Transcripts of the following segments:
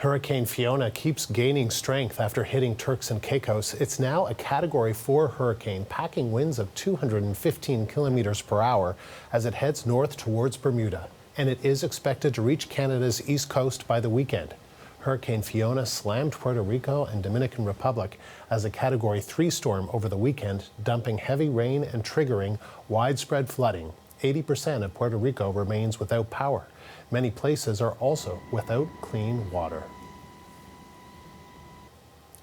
Hurricane Fiona keeps gaining strength after hitting Turks and Caicos. It's now a Category 4 hurricane, packing winds of 215 kilometers per hour as it heads north towards Bermuda. And it is expected to reach Canada's east coast by the weekend. Hurricane Fiona slammed Puerto Rico and Dominican Republic as a Category 3 storm over the weekend, dumping heavy rain and triggering widespread flooding. 80% of Puerto Rico remains without power. Many places are also without clean water.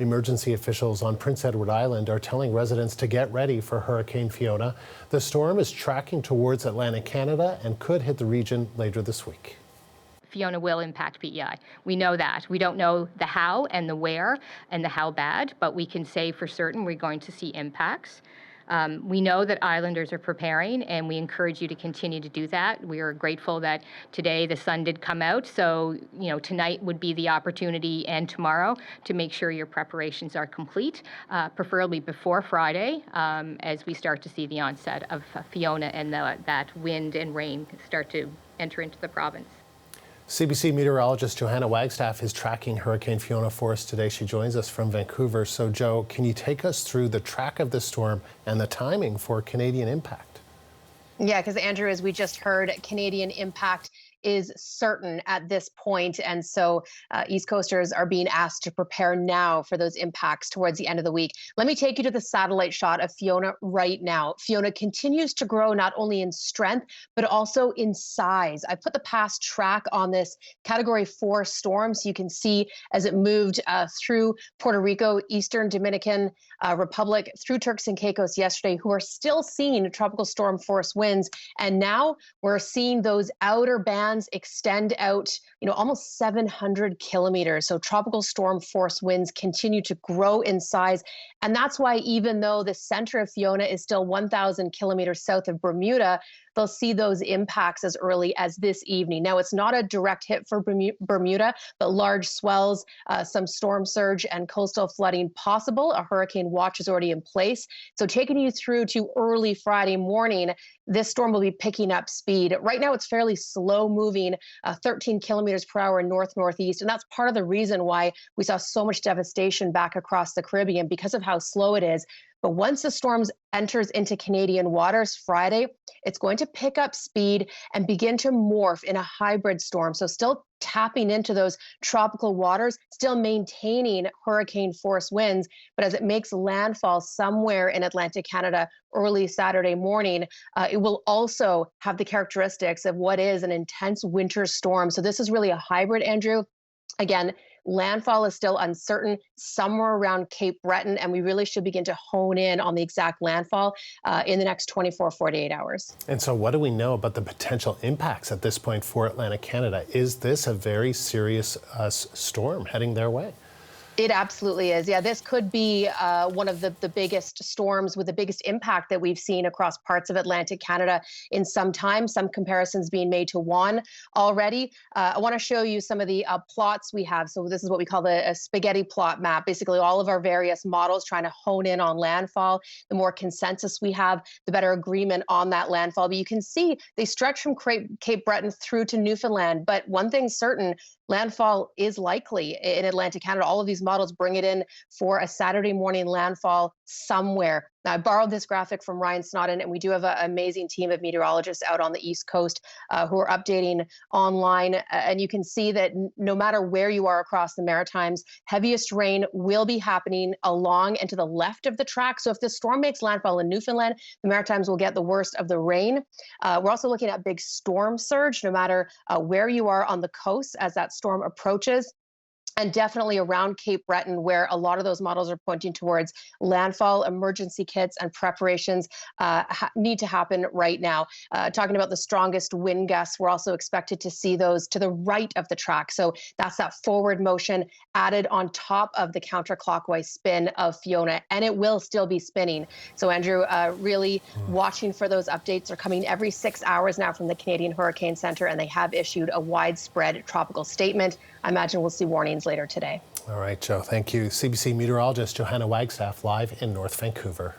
Emergency officials on Prince Edward Island are telling residents to get ready for Hurricane Fiona. The storm is tracking towards Atlantic Canada and could hit the region later this week. Fiona will impact PEI. We know that. We don't know the how and the where and the how bad, but we can say for certain we're going to see impacts. We know that islanders are preparing, and we encourage you to continue to do that. We are grateful that today the sun did come out, so tonight would be the opportunity and tomorrow to make sure your preparations are complete, preferably before Friday, as we start to see the onset of Fiona and that wind and rain start to enter into the province. CBC meteorologist Johanna Wagstaff is tracking Hurricane Fiona for us today. She joins us from Vancouver. So, Jo, can you take us through the track of the storm and the timing for Canadian impact? Yeah, because Andrew, as we just heard, Canadian impact is certain at this point, and so East Coasters are being asked to prepare now for those impacts towards the end of the week. Let me take you to the satellite shot of Fiona right now. Fiona continues to grow not only in strength, but also in size. I put the past track on this Category 4 storm so you can see as it moved through Puerto Rico, Eastern Dominican Republic, through Turks and Caicos yesterday, who are still seeing tropical storm force winds. And now we're seeing those outer bands extend out, almost 700 kilometers. So tropical storm force winds continue to grow in size. And that's why even though the center of Fiona is still 1,000 kilometers south of Bermuda, they'll see those impacts as early as this evening. Now, it's not a direct hit for Bermuda, but large swells, some storm surge and coastal flooding possible. A hurricane watch is already in place. So taking you through to early Friday morning, this storm will be picking up speed. Right now, it's fairly slow moving, 13 kilometers per hour north-northeast. And that's part of the reason why we saw so much devastation back across the Caribbean, because of how slow it is. But once the storm enters into Canadian waters Friday, it's going to pick up speed and begin to morph in a hybrid storm. So still tapping into those tropical waters, still maintaining hurricane force winds. But as it makes landfall somewhere in Atlantic Canada early Saturday morning, it will also have the characteristics of what is an intense winter storm. So this is really a hybrid, Andrew. Again, landfall is still uncertain, somewhere around Cape Breton, and we really should begin to hone in on the exact landfall in the next 24, 48 hours. And so what do we know about the potential impacts at this point for Atlantic Canada? Is this a very serious storm heading their way? It absolutely is. Yeah, this could be one of the biggest storms with the biggest impact that we've seen across parts of Atlantic Canada in some time. Some comparisons being made to Juan already. I want to show you some of the plots we have. So this is what we call a spaghetti plot map. Basically, all of our various models trying to hone in on landfall. The more consensus we have, the better agreement on that landfall. But you can see they stretch from Cape Breton through to Newfoundland. But one thing's certain, landfall is likely in Atlantic Canada. All of these models bring it in for a Saturday morning landfall somewhere. Now, I borrowed this graphic from Ryan Snodden, and we do have an amazing team of meteorologists out on the East Coast who are updating online. And you can see that no matter where you are across the Maritimes, heaviest rain will be happening along and to the left of the track. So if the storm makes landfall in Newfoundland, the Maritimes will get the worst of the rain. We're also looking at big storm surge, no matter where you are on the coast as that storm approaches. And definitely around Cape Breton, where a lot of those models are pointing towards landfall. Emergency kits and preparations need to happen right now. Talking about the strongest wind gusts, we're also expected to see those to the right of the track. So that's that forward motion added on top of the counterclockwise spin of Fiona, and it will still be spinning. So Andrew, really watching for those updates. Are coming every 6 hours now from the Canadian Hurricane Center, and they have issued a widespread tropical statement. I imagine we'll see warnings later today. All right, Jo, thank you. CBC meteorologist Johanna Wagstaff live in North Vancouver.